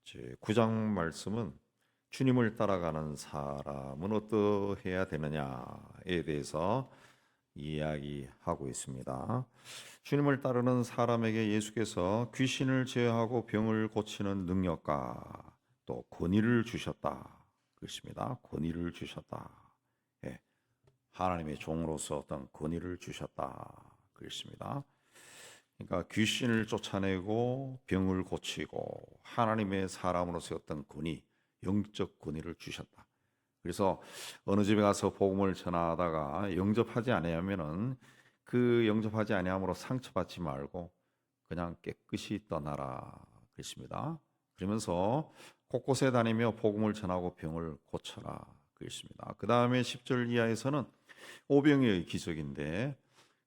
9장 말씀은 주님을 따라가는 사람은 어떠해야 되느냐에 대해서 이야기하고 있습니다. 주님을 따르는 사람에게 예수께서 귀신을 제어하고 병을 고치는 능력과 또 권위를 주셨다. 그렇습니다. 권위를 주셨다. 예, 하나님의 종으로서 어떤 권위를 주셨다. 그렇습니다. 그러니까 귀신을 쫓아내고 병을 고치고 하나님의 사람으로서 어떤 권위, 영적 권위를 주셨다. 그래서 어느 집에 가서 복음을 전하다가 영접하지 아니하면은 그 영접하지 아니함으로 상처받지 말고 그냥 깨끗이 떠나라 그랬습니다. 그러면서 곳곳에 다니며 복음을 전하고 병을 고쳐라 그랬습니다. 그 다음에 10절 이하에서는 오병이의 기적인데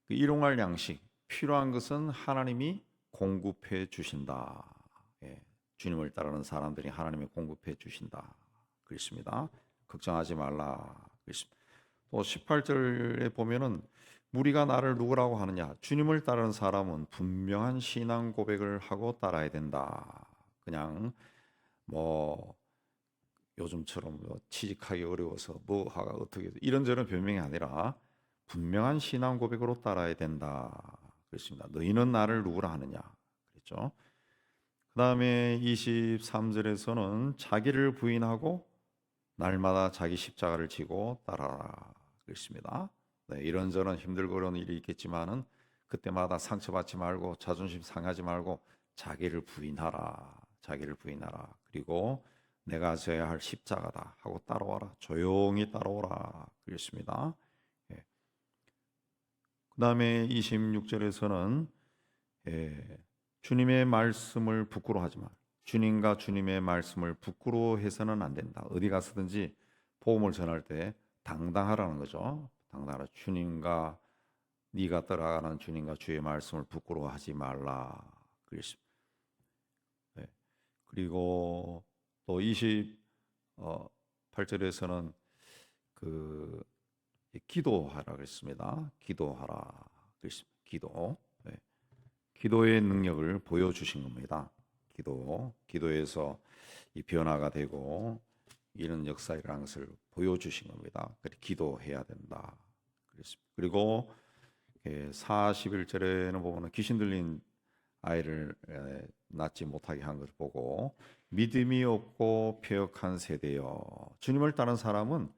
그 일용할 양식 필요한 것은 하나님이 공급해 주신다. 예, 주님을 따르는 사람들이 하나님이 공급해 주신다. 그렇습니다. 걱정하지 말라. 그렇습니다. 또 18절에 보면은 무리가 나를 누구라고 하느냐? 주님을 따르는 사람은 분명한 신앙 고백을 하고 따라야 된다. 그냥 뭐 요즘처럼 취직하기 어려워서 뭐하가 어떻게 이런저런 변명이 아니라 분명한 신앙 고백으로 따라야 된다. 그렇습니다. 너희는 나를 누구라 하느냐? 그랬죠. 그 다음에 23절에서는 자기를 부인하고 날마다 자기 십자가를 지고 따라라. 그랬습니다. 네, 이런저런 힘들고 어려운 일이 있겠지만은 그때마다 상처받지 말고 자존심 상하지 말고 자기를 부인하라. 자기를 부인하라. 그리고 내가 져야 할 십자가다 하고 따라와라. 조용히 따라오라. 그랬습니다. 예. 그 다음에 26절에서는 주님의 말씀을 부끄러워하지 마. 주님과 주님의 말씀을 부끄러워해서는 안 된다. 어디 가서든지 복음을 전할 때 당당하라는 거죠. 당당하라. 주님과 네가 따라가는 주님과 주의 말씀을 부끄러워하지 말라. 그랬습니다. 네. 그리고 또 28절에서는 그 기도하라 그랬습니다. 기도하라 그랬습니다. 기도. 네. 기도의 능력을 보여주신 겁니다. 기도에서 이 변화가 되고 이런 역사라는 것을 보여주신 겁니다. 그래서 기도해야 된다. 그랬습니다. 그리고 41절에는 보면 귀신 들린 아이를 낳지 못하게 한 것을 보고 믿음이 없고 패역한 세대여 주님을 따른 사람은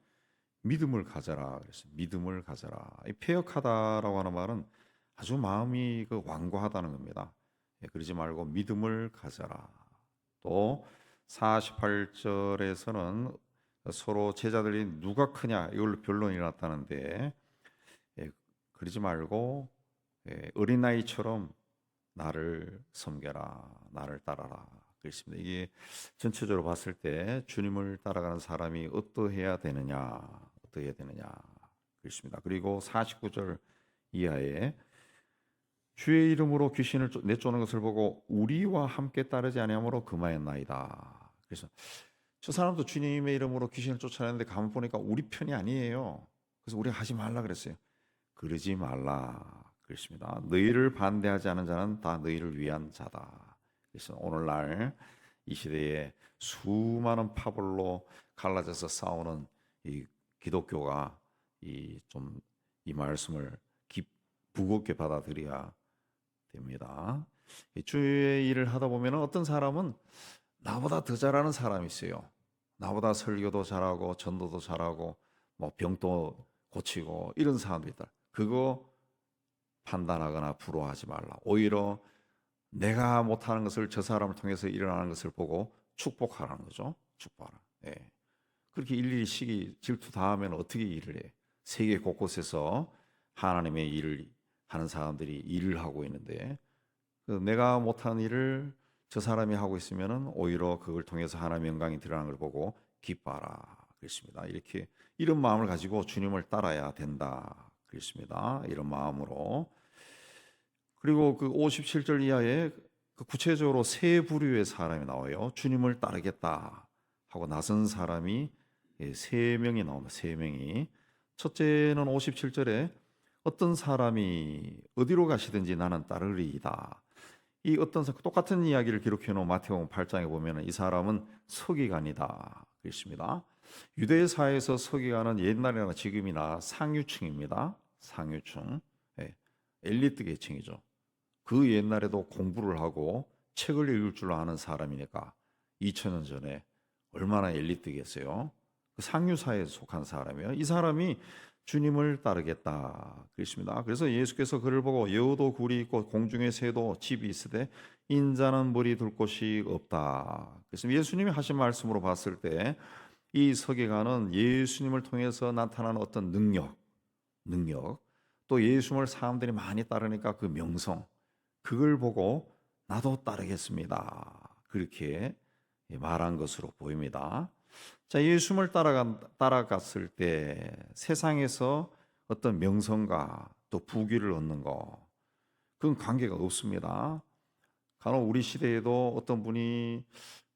믿음을 가져라 그랬어요. 믿음을 가져라. 이 패역하다라고 하는 말은 아주 마음이 완고하다는 겁니다. 그러지 말고 믿음을 가져라. 또 48절에서는 서로 제자들이 누가 크냐 이걸로 변론이 났다는데 그러지 말고 어린아이처럼 나를 섬겨라. 나를 따라라. 그렇습니다. 이게 전체적으로 봤을 때 주님을 따라가는 사람이 어떠해야 되느냐. 그렇습니다. 그리고 49절 이하에 주의 이름으로 귀신을 내쫓는 것을 보고 우리와 함께 따르지 아니하므로 금하였나이다. 그래서 저 사람도 주님의 이름으로 귀신을 쫓아내는데 가만 보니까 우리 편이 아니에요. 그래서 우리가 하지 말라 그랬어요. 그러지 말라 그랬습니다. 너희를 반대하지 않은 자는 다 너희를 위한 자다. 그래서 오늘날 이 시대에 수많은 파벌로 갈라져서 싸우는 이 기독교가 이 말씀을 무겁게 받아들여야 됩니다. 주의 일을 하다 보면 어떤 사람은 나보다 더 잘하는 사람이 있어요. 나보다 설교도 잘하고 전도도 잘하고 뭐 병도 고치고 이런 사람들이 있다. 그거 판단하거나 부러워하지 말라. 오히려 내가 못하는 것을 저 사람을 통해서 일어나는 것을 보고 축복하라는 거죠. 축복하라. 예. 그렇게 일일이 시기 질투 다 하면 어떻게 일을 해? 세계 곳곳에서 하나님의 일을 하는 사람들이 일을 하고 있는데 내가 못하는 일을 저 사람이 하고 있으면은 오히려 그걸 통해서 하나님의 영광이 드러나는 걸 보고 기뻐하라 그랬습니다. 이렇게 이런 마음을 가지고 주님을 따라야 된다 그랬습니다. 이런 마음으로. 그리고 그 57절 이하에 그 구체적으로 세 부류의 사람이 나와요. 주님을 따르겠다 하고 나선 사람이 세 명이 나옵니다. 세 명이. 첫째는 57절에 어떤 사람이 어디로 가시든지 나는 따르리이다. 이 어떤 똑같은 이야기를 기록해 놓은 마태복음 8장에 보면 이 사람은 서기관이다 그랬습니다. 유대 사회에서 서기관은 옛날이나 지금이나 상류층입니다. 상류층, 예, 엘리트 계층이죠. 그 옛날에도 공부를 하고 책을 읽을 줄 아는 사람이니까 2000년 전에 얼마나 엘리트겠어요. 그 상류 사회에 속한 사람이에요. 이 사람이 주님을 따르겠다 그랬습니다. 그래서 예수께서 그를 보고 여우도 굴이 있고 공중의 새도 집이 있으되 인자는 머리 둘 곳이 없다. 그래서 예수님이 하신 말씀으로 봤을 때 이 서기관은 예수님을 통해서 나타나는 어떤 능력, 또 예수님을 사람들이 많이 따르니까 그 명성, 그걸 보고 나도 따르겠습니다. 그렇게 말한 것으로 보입니다. 자, 예수님을 따라갔을 때 세상에서 어떤 명성과 또 부귀를 얻는 거, 그건 관계가 없습니다. 간혹 우리 시대에도 어떤 분이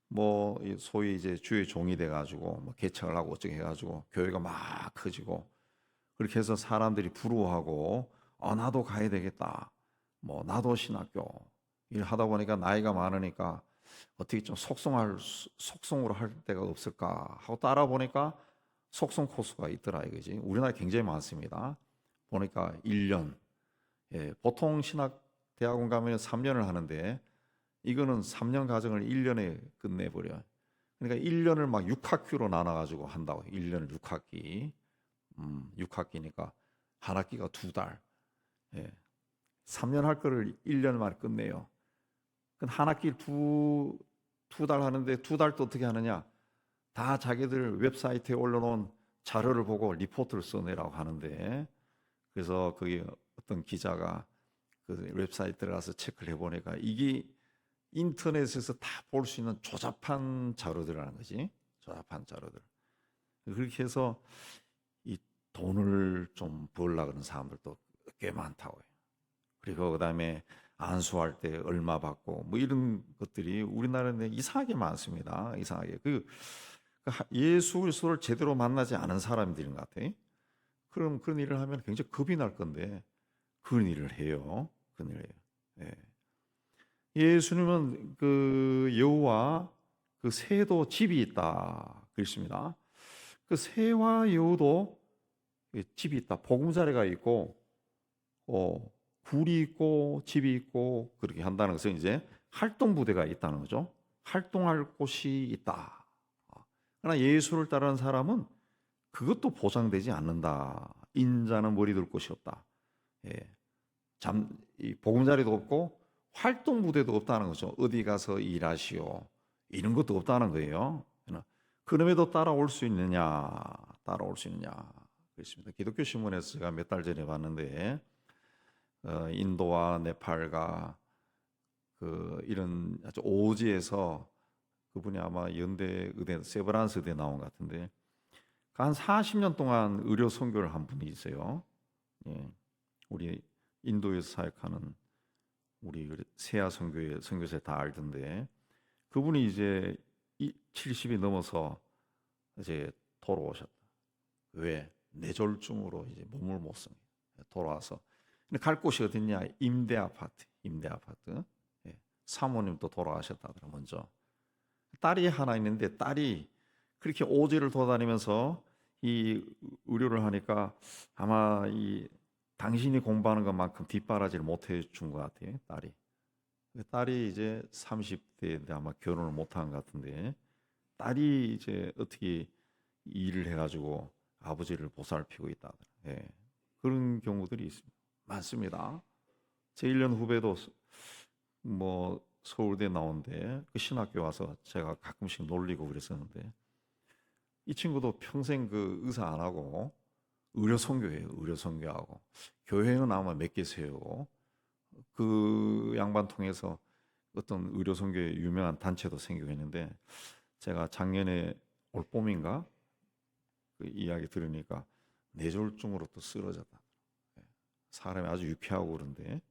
뭐 소위 이제 주의 종이 돼가지고 뭐 개척을 하고 어쩌게 해가지고 교회가 막 커지고 그렇게 해서 사람들이 부러워하고 나도 가야 되겠다. 뭐 나도 신학교 일 하다 보니까 나이가 많으니까 어떻게 좀 속성으로 할 데가 없을까 하고 따라 보니까 속성 코스가 있더라 이거지. 우리나라에 굉장히 많습니다. 보니까 1년. 예, 보통 신학 대학원 가면 3년을 하는데 이거는 3년 과정을 1년에 끝내버려. 그러니까 1년을 막 6학기로 나눠 가지고 한다고. 1년을 6학기. 6학기니까 한 학기가 2달. 예. 3년 할 거를 1년 만에 끝내요. 한 학기 두 달 하는데 2달 또 어떻게 하느냐? 다 자기들 웹사이트에 올려놓은 자료를 보고 리포트를 써내라고 하는데 그래서 거기 어떤 기자가 그 웹사이트에 가서 체크를 해보니까 이게 인터넷에서 다 볼 수 있는 조잡한 자료들이라는 거지. 조잡한 자료들. 그렇게 해서 이 돈을 좀 벌려고 하는 사람들도 꽤 많다고요. 그리고 그다음에 안수할 때 얼마 받고 뭐 이런 것들이 우리나라에 이상하게 많습니다. 이상하게 예수 그리스도를 제대로 만나지 않은 사람들인 것 같아요. 그럼 그런 일을 하면 굉장히 겁이 날 건데 그런 일을 해요. 그런 일을 해요. 예. 예수님은 그 여우와 그 새도 집이 있다 그랬습니다. 그 새와 여우도 집이 있다. 보금자리가 있고 굴이 있고 집이 있고 그렇게 한다는 것은 이제 활동 부대가 있다는 거죠. 활동할 곳이 있다. 그러나 예수를 따르는 사람은 그것도 보장되지 않는다. 인자는 머리 둘 곳이 없다. 예. 이 보금자리도 없고 활동 부대도 없다는 거죠. 어디 가서 일하시오. 이런 것도 없다는 거예요. 그럼에도 따라올 수 있느냐? 따라올 수 있느냐? 그렇습니다. 기독교 신문에서 제가 몇 달 전에 봤는데 인도와 네팔과 그 이런 아주 오지에서 그분이 아마 연대 의대 세브란스 의대 나온 것 같은데 한 40년 동안 의료 선교를 한 분이 있어요. 예. 우리 인도에서 사역하는 우리 세아 선교회 선교사에 다 알던데 그분이 이제 70이 넘어서 이제 돌아오셨다. 왜? 뇌졸중으로 이제 몸을 못 씁니다. 돌아와서 근데 갈 곳이 어딨냐? 임대 아파트. 예. 사모님도 돌아가셨다더라 먼저. 딸이 하나 있는데 딸이 그렇게 오지를 돌아다니면서 이 의료를 하니까 아마 이 당신이 공부하는 것만큼 뒷바라지를 못 해준 것 같아요. 딸이 이제 30대인데 아마 결혼을 못한 것 같은데 딸이 이제 어떻게 일을 해가지고 아버지를 보살피고 있다. 예. 그런 경우들이 많습니다. 제 1년 후배도 뭐 서울대 나온데 그 신학교 와서 제가 가끔씩 놀리고 그랬었는데 이 친구도 평생 그 의사 안 하고 의료 선교해요. 의료 선교하고 교회는 아마 몇 개 세우고 그 양반 통해서 어떤 의료 선교의 유명한 단체도 생기고 있는데 제가 작년에 올 봄인가 그 이야기 들으니까 뇌졸중으로 또 쓰러졌다. 사람이 아주 유쾌하고 그런데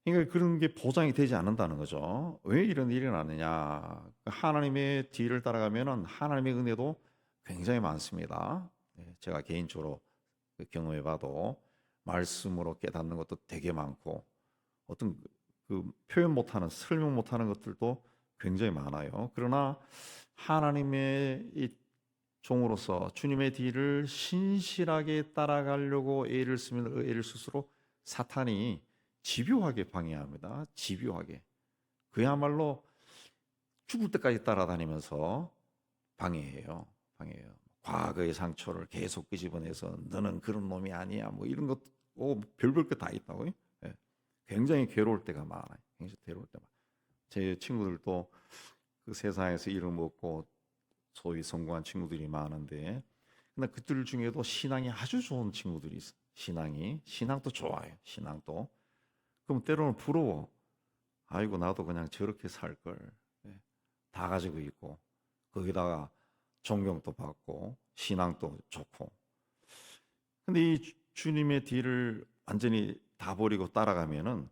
그러니까 그런 게 보장이 되지 않는다는 거죠. 왜 이런 일이 나느냐? 하나님의 뒤를 따라가면은 하나님의 은혜도 굉장히 많습니다. 제가 개인적으로 경험해봐도 말씀으로 깨닫는 것도 되게 많고 어떤 그 표현 못하는 설명 못하는 것들도 굉장히 많아요. 그러나 하나님의 이 종으로서 주님의 뒤를 신실하게 따라가려고 애를 쓰면 애를 쓸수록 사탄이 집요하게 방해합니다. 집요하게. 그야말로 죽을 때까지 따라다니면서 방해해요. 방해해요. 과거의 상처를 계속 끄집어내서 너는 그런 놈이 아니야. 뭐 이런 것, 별별 것 다 있다고요. 예. 굉장히 괴로울 때가 많아요. 굉장히 괴로울 때가. 제 친구들도 그 세상에서 이름 얻고 소위 성공한 친구들이 많은데, 근데 그들 중에도 신앙이 아주 좋은 친구들이 있어. 신앙도 좋아요. 신앙도. 그럼 때로는 부러워. 아이고 나도 그냥 저렇게 살 걸. 예. 다 가지고 있고 거기다가 존경도 받고 신앙도 좋고. 근데 이 주님의 뒤를 완전히 다 버리고 따라가면은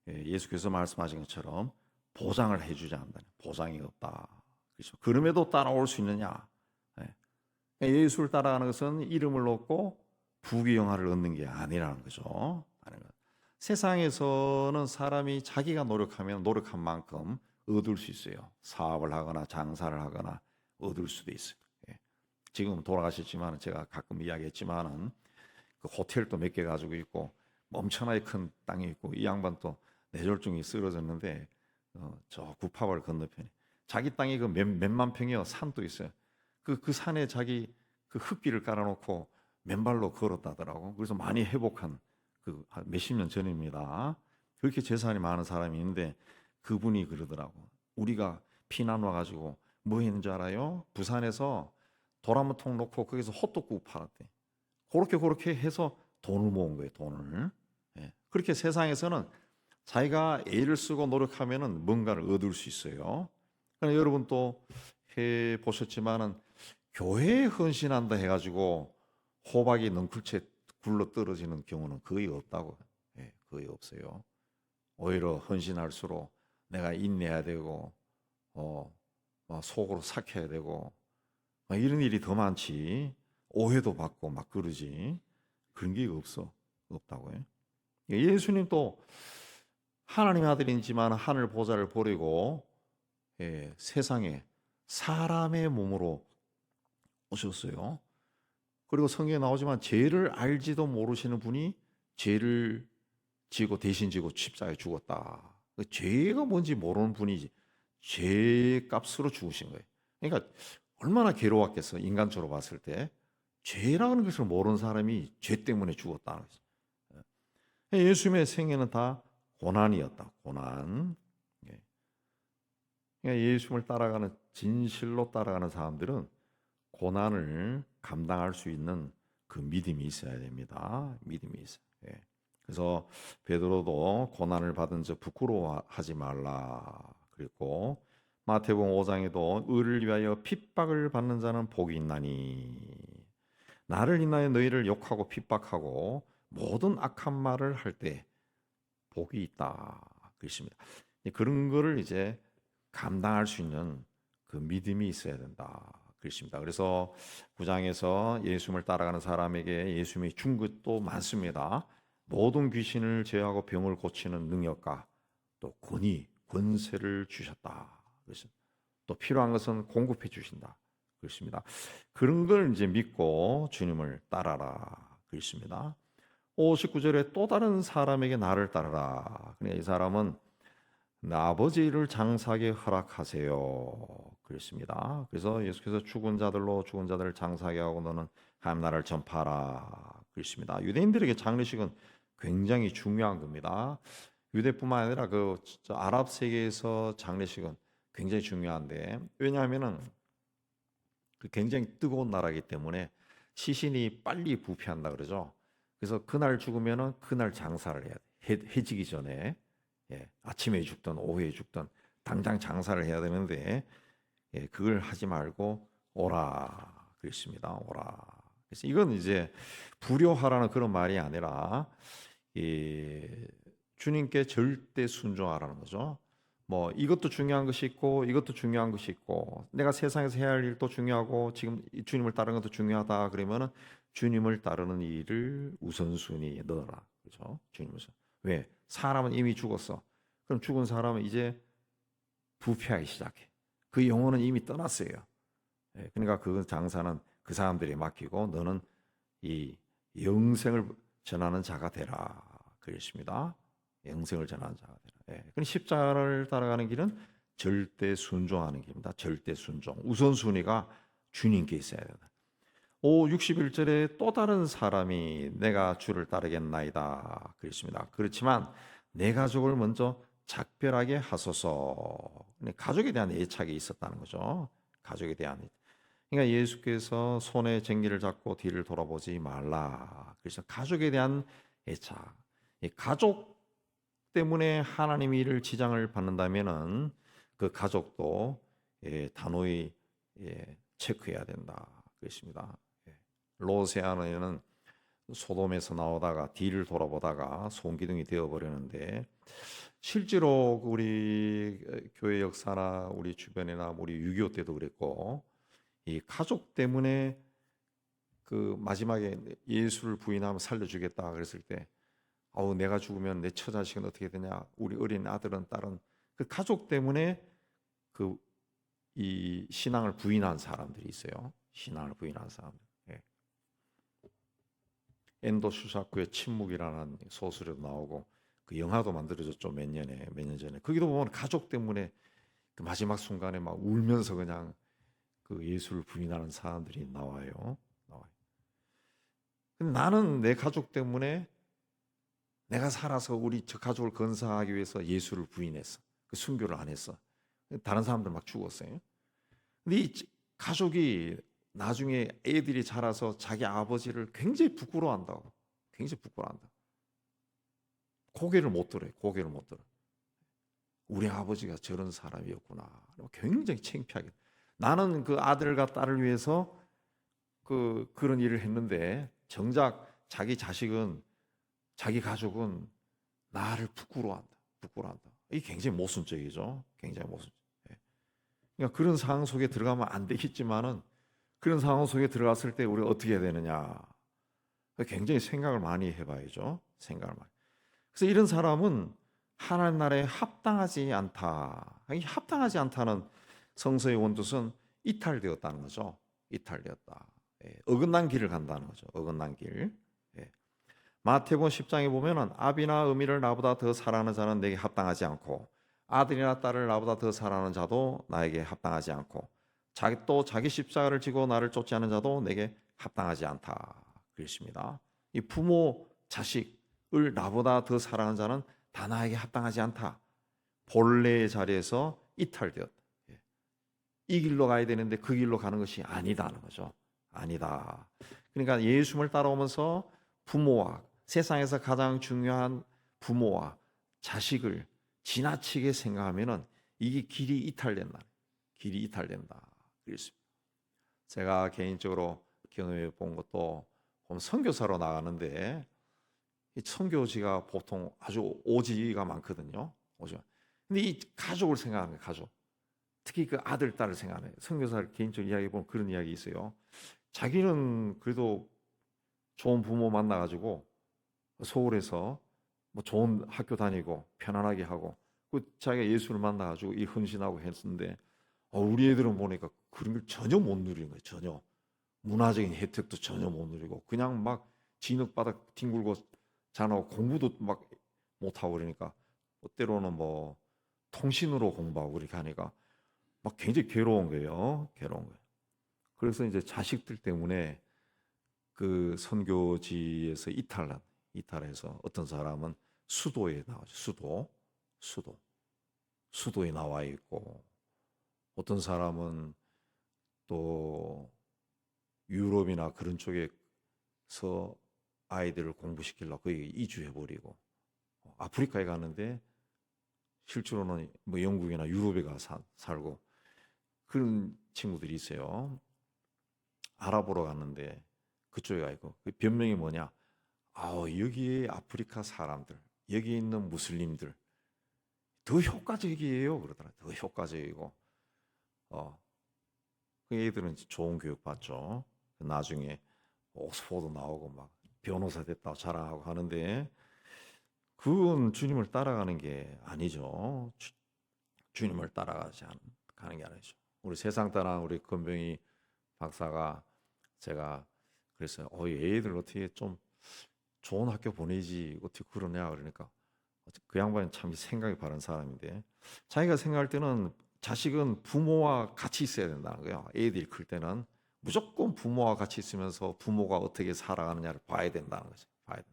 예수께서 말씀하신 것처럼 보장을 해주지 않는다. 보장이 없다. 그렇죠. 그럼에도 따라올 수 있느냐? 예수를 따라가는 것은 이름을 얻고 부귀영화를 얻는 게 아니라는 거죠. 세상에서는 사람이 자기가 노력하면 노력한 만큼 얻을 수 있어요. 사업을 하거나 장사를 하거나 얻을 수도 있어요. 지금 돌아가셨지만 제가 가끔 이야기했지만은 그 호텔도 몇 개 가지고 있고 엄청나게 큰 땅이 있고 이 양반 또 뇌졸중이 쓰러졌는데 저 구파발 건너편에 자기 땅이 그 몇만 평이요 산도 있어요. 그 산에 자기 그 흙길을 깔아놓고 맨발로 걸었다더라고. 그래서 많이 회복한 그 몇십 년 전입니다. 그렇게 재산이 많은 사람이 있는데 그분이 그러더라고. 우리가 피난 와가지고 뭐 했는 줄 알아요? 부산에서 도라무통 놓고 거기서 호떡국 팔았대. 그렇게 해서 돈을 모은 거예요. 돈을. 예. 그렇게 세상에서는 자기가 애를 쓰고 노력하면은 뭔가를 얻을 수 있어요. 그러나 여러분 또 해 보셨지만은 교회에 헌신한다 해가지고 호박이 넝쿨채 굴러 떨어지는 경우는 거의 없다고. 예, 거의 없어요. 오히려 헌신할수록 내가 인내해야 되고, 막 속으로 삭혀야 되고, 막 이런 일이 더 많지. 오해도 받고 막 그러지. 그런 게 없다고요. 예수님 또 하나님의 아들이지만 하늘 보좌를 버리고 세상에 사람의 몸으로 오셨어요. 그리고 성경에 나오지만 죄를 알지도 모르시는 분이 죄를 지고 대신 지고 십자가에 죽었다. 죄가 뭔지 모르는 분이 죄 값으로 죽으신 거예요. 그러니까 얼마나 괴로웠겠어. 인간적으로 봤을 때 죄라는 것을 모르는 사람이 죄 때문에 죽었다는 거죠. 예수님의 생애는 다 고난이었다. 고난. 그러니까 예수님을 따라가는 진실로 따라가는 사람들은 고난을 감당할 수 있는 그 믿음이 있어야 됩니다. 믿음이 있어요. 그래서 베드로도 고난을 받은 저 부끄러워하지 말라. 그리고 마태복음 5장에도 의를 위하여 핍박을 받는 자는 복이 있나니 나를 인하여 너희를 욕하고 핍박하고 모든 악한 말을 할 때 복이 있다. 그렇습니다. 그런 거를 이제 감당할 수 있는 그 믿음이 있어야 된다. 그렇습니다. 그래서 9장에서 예수님을 따라가는 사람에게 예수님이 준 것도 많습니다. 모든 귀신을 제어하고 병을 고치는 능력과 또 권세를 주셨다. 그렇습니다. 또 필요한 것은 공급해 주신다. 그렇습니다. 그런 걸 이제 믿고 주님을 따라라. 그렇습니다. 59절에 또 다른 사람에게 나를 따르라. 그러니까 이 사람은 아버지를 장사하게 허락하세요. 그랬습니다. 그래서 예수께서 죽은 자들을 장사하게 하고 너는 하나님 나라를 전파하라. 그랬습니다. 유대인들에게 장례식은 굉장히 중요한 겁니다. 유대뿐만 아니라 그 아랍 세계에서 장례식은 굉장히 중요한데 왜냐하면은 그 굉장히 뜨거운 나라이기 때문에 시신이 빨리 부패한다 그러죠. 그래서 그날 죽으면은 그날 장사를 해야 돼. 해지기 전에. 아침에 죽든 오후에 죽든 당장 장사를 해야 되는데 그걸 하지 말고 오라 그랬습니다. 오라. 그래서 이건 이제 불효하라는 그런 말이 아니라 주님께 절대 순종하라는 거죠. 뭐 이것도 중요한 것이 있고 이것도 중요한 것이 있고 내가 세상에서 해야 할 일도 중요하고 지금 주님을 따르는 것도 중요하다 그러면은 주님을 따르는 일을 우선순위에 넣어라. 그렇죠? 주님 우선. 왜? 사람은 이미 죽었어. 그럼 죽은 사람은 이제 부패하기 시작해. 그 영혼은 이미 떠났어요. 그러니까 그 장사는 그 사람들이 맡기고 너는 이 영생을 전하는 자가 되라. 그랬습니다. 영생을 전하는 자가 되라. 그럼 십자가를 따라가는 길은 절대 순종하는 길입니다. 절대 순종. 우선순위가 주님께 있어야 된다. 61절에 또 다른 사람이 내가 주를 따르겠나이다. 그랬습니다. 그렇지만 내 가족을 먼저 작별하게 하소서. 가족에 대한 애착이 있었다는 거죠. 가족에 대한. 그러니까 예수께서 손에 쟁기를 잡고 뒤를 돌아보지 말라. 그래서 가족에 대한 애착. 가족 때문에 하나님 일을 지장을 받는다면은 그 가족도 단호히 체크해야 된다. 그랬습니다. 롯의 아내는 소돔에서 나오다가 뒤를 돌아보다가 손기둥이 되어버리는데 실제로 우리 교회 역사나 우리 주변이나 우리 6.25 때도 그랬고 이 가족 때문에 그 마지막에 예수를 부인하면 살려주겠다 그랬을 때 내가 죽으면 내 처자식은 어떻게 되냐, 우리 어린 아들은 딸은, 그 가족 때문에 그 이 신앙을 부인한 사람들이 있어요. 신앙을 부인한 사람들. 엔도 슈사쿠의 침묵이라는 소설에도 나오고 그 영화도 만들어졌죠. 몇 년 전에. 거기도 보면 가족 때문에 그 마지막 순간에 막 울면서 그냥 그 예수를 부인하는 사람들이 나와요. 근데 나는 내 가족 때문에 내가 살아서 우리 저 가족을 건사하기 위해서 예수를 부인했어. 그 순교를 안 했어. 다른 사람들 막 죽었어요. 근데 이 가족이 나중에 애들이 자라서 자기 아버지를 굉장히 부끄러워한다고. 굉장히 부끄러워한다. 고개를 못 들어요. 고개를 못 들어. 우리 아버지가 저런 사람이었구나. 굉장히 창피하게. 나는 그 아들과 딸을 위해서 그런 일을 했는데 정작 자기 자식은, 자기 가족은 나를 부끄러워한다. 부끄러워한다. 이게 굉장히 모순적이죠. 굉장히 모순적. 그러니까 그런 상황 속에 들어가면 안 되겠지만은 그런 상황 속에 들어갔을 때 우리가 어떻게 해야 되느냐. 굉장히 생각을 많이 해봐야죠. 생각을 많이. 그래서 이런 사람은 하나님 나라에 합당하지 않다. 이 합당하지 않다는 성서의 원뜻은 이탈되었다는 거죠. 이탈되었다. 어긋난 길을 간다는 거죠. 어긋난 길. 마태복음 10장에 보면은 아비나 어미를 나보다 더 사랑하는 자는 내게 합당하지 않고 아들이나 딸을 나보다 더 사랑하는 자도 나에게 합당하지 않고 또 자기 십자가를 지고 나를 쫓지 않는 자도 내게 합당하지 않다. 그랬습니다. 이 부모, 자식을 나보다 더 사랑하는 자는 다 나에게 합당하지 않다. 본래의 자리에서 이탈되었다. 이 길로 가야 되는데 그 길로 가는 것이 아니다는 거죠. 아니다. 그러니까 예수님을 따라오면서 부모와 세상에서 가장 중요한 부모와 자식을 지나치게 생각하면은 이게 길이 이탈된다. 길이 이탈된다. 그랬습니다. 제가 개인적으로 경험해 본 것도 선교사로 나가는데 이 선교지가 보통 아주 오지가 많거든요. 오지가. 근데 이 가족을 생각하는 거예요. 가족. 특히 그 아들, 딸을 생각하는 거예요. 선교사를 개인적으로 이야기해 보면 그런 이야기 있어요. 자기는 그래도 좋은 부모 만나가지고 서울에서 뭐 좋은 학교 다니고 편안하게 하고 그 자기가 예수를 만나가지고 이 헌신하고 했는데 우리 애들은 보니까 그런 걸 전혀 못 누리는 거예요. 전혀 문화적인 혜택도 전혀 못 누리고 그냥 막 진흙바닥 뒹굴고 자라고 공부도 막 못하고 그러니까 때로는 뭐 통신으로 공부하고 그렇게 하니까 막 굉장히 괴로운 거예요. 괴로운 거예요. 그래서 이제 자식들 때문에 그 선교지에서 이탈해서 어떤 사람은 수도에 나와죠. 수도에 나와 있고 어떤 사람은 또 유럽이나 그런 쪽에서 아이들을 공부시키려고 거기 이주해버리고 아프리카에 가는데 실제로는 뭐 영국이나 유럽에 살고 그런 친구들이 있어요. 알아보러 갔는데 그쪽에 가 있고 그 변명이 뭐냐? 여기에 아프리카 사람들, 여기 있는 무슬림들 더 효과적이에요. 그러더라. 더 효과적이고 그 애들은 좋은 교육 받죠. 나중에 옥스포드 나오고 막 변호사 됐다고 자랑하고 하는데 그건 주님을 따라가는 게 아니죠. 주님을 따라가지 가는 게 아니죠. 우리 세상 따라 우리 건병희 박사가 제가 그랬어요. 얘들 어떻게 좀 좋은 학교 보내지 어떻게 그러냐 그러니까 그 양반은 참 생각이 바른 사람인데 자기가 생각할 때는 자식은 부모와 같이 있어야 된다는 거예요. 애들이 클 때는 무조건 부모와 같이 있으면서 부모가 어떻게 살아가느냐를 봐야 된다는 거죠. 봐야 돼.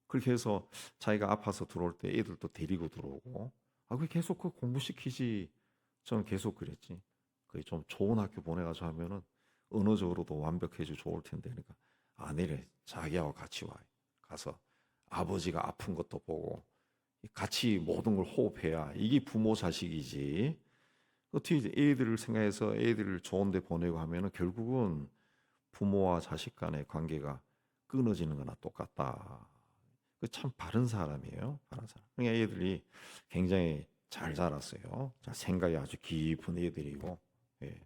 그렇게 해서 자기가 아파서 들어올 때 애들도 데리고 들어오고 그 계속 그 공부시키지. 저는 계속 그랬지. 그 좀 좋은 학교 보내가지고 하면은 언어적으로도 완벽해지고 좋을 텐데 그러니까 아니래. 자기하고 같이 와. 가서 아버지가 아픈 것도 보고 같이 모든 걸 호흡해야 이게 부모 자식이지. 어떻게 애들을 생각해서 애들을 좋은 데 보내고 하면은 결국은 부모와 자식 간의 관계가 끊어지는 거나 똑같다. 그 참 바른 사람이에요. 바른 사람. 그러니까 애들이 굉장히 잘 자랐어요. 생각이 아주 깊은 애들이고 예.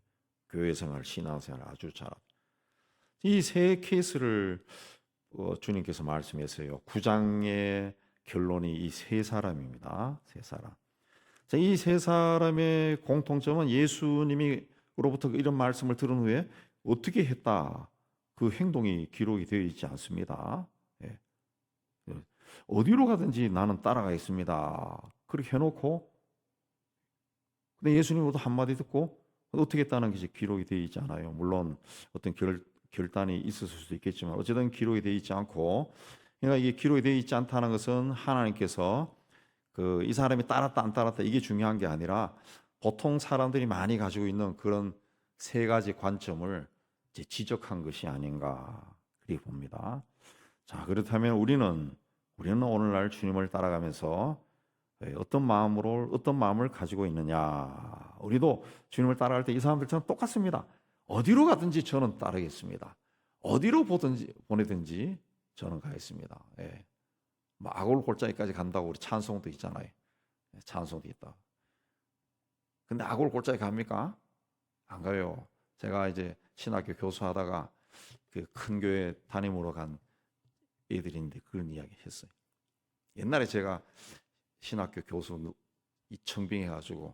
교회 생활, 신앙 생활 아주 잘. 이 세 케이스를 주님께서 말씀했어요. 9장의 결론이 이 세 사람입니다. 세 사람. 이 세 사람의 공통점은 예수님으로부터 이런 말씀을 들은 후에 어떻게 했다. 그 행동이 기록이 되어 있지 않습니다. 예. 어디로 가든지 나는 따라가겠습니다. 그렇게 해놓고 근데 예수님으로도 한마디 듣고 어떻게 했다는 게 기록이 되어 있지 않아요. 물론 어떤 결단이 있었을 수도 있겠지만 어쨌든 기록이 되어 있지 않고 그러니까 이게 기록이 되어 있지 않다는 것은 하나님께서 이 사람이 따랐다 안 따랐다 이게 중요한 게 아니라 보통 사람들이 많이 가지고 있는 그런 세 가지 관점을 이제 지적한 것이 아닌가 그렇게 봅니다. 자, 그렇다면 우리는 오늘날 주님을 따라가면서 어떤 마음을 가지고 있느냐. 우리도 주님을 따라갈 때 이 사람들처럼 똑같습니다. 어디로 가든지 저는 따르겠습니다. 어디로 보내든지 저는 가겠습니다. 예. 아골 골짜기까지 간다고 우리 찬송도 있잖아요. 찬송도 있다. 근데 아골 골짜기 갑니까? 안 가요. 제가 이제 신학교 교수하다가 그 큰 교회 담임으로 간 애들인데 그런 이야기 했어요. 옛날에 제가 신학교 교수 청빙해가지고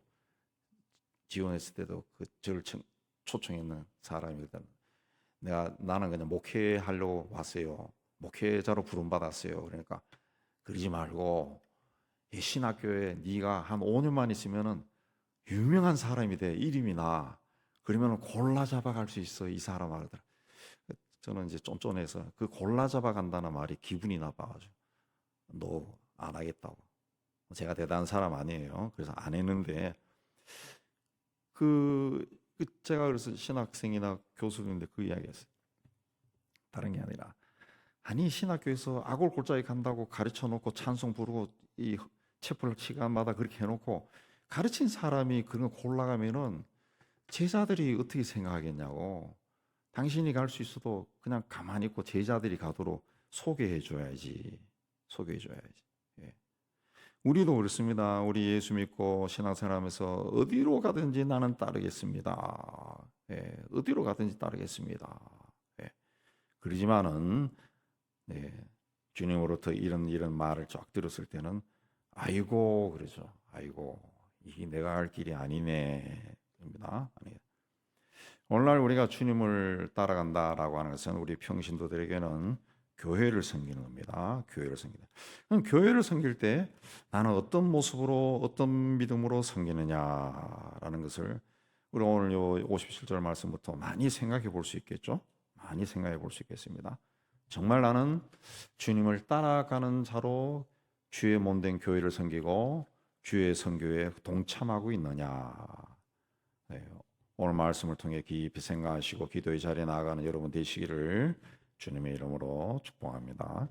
지원했을 때도 저를 초청했는 사람이거든. 나는 그냥 목회하려고 왔어요. 목회자로 부름받았어요. 그러니까 그러지 말고 이 신학교에 네가 한 5년만 있으면은 유명한 사람이 돼. 이름이 나. 그러면 골라 잡아갈 수 있어. 이 사람 하더라. 저는 이제 쫀쫀해서 그 골라 잡아간다는 말이 기분이 나빠가지고 너 안 하겠다고. 제가 대단한 사람 아니에요. 그래서 안 했는데 제가 그래서 신학생이나 교수인데 그 이야기했어요. 다른 게 아니라 아니 신학교에서 아골 골짜기 간다고 가르쳐 놓고 찬송 부르고 이 채플 시간마다 그렇게 해놓고 가르친 사람이 그런 거 골라가면은 제자들이 어떻게 생각하겠냐고. 당신이 갈 수 있어도 그냥 가만히 있고 제자들이 가도록 소개해줘야지. 예. 우리도 그렇습니다. 우리 예수 믿고 신앙생활하면서 어디로 가든지 나는 따르겠습니다. 예. 어디로 가든지 따르겠습니다. 예. 그러지만은 주님으로부터 이런 말을 쫙 들었을 때는 아이고 그러죠. 아이고 이게 내가 갈 길이 아니네. 입니다. 오늘날 우리가 주님을 따라간다라고 하는 것은 우리 평신도들에게는 교회를 섬기는 겁니다. 교회를 섬기다. 그럼 교회를 섬길 때 나는 어떤 모습으로 어떤 믿음으로 섬기느냐라는 것을 우리 오늘 요 57절 말씀부터 많이 생각해 볼 수 있겠죠? 많이 생각해 볼 수 있겠습니다. 정말 나는 주님을 따라가는 자로 주의 몸된 교회를 섬기고 주의 선교에 동참하고 있느냐. 네, 오늘 말씀을 통해 깊이 생각하시고 기도의 자리에 나아가는 여러분 되시기를 주님의 이름으로 축복합니다.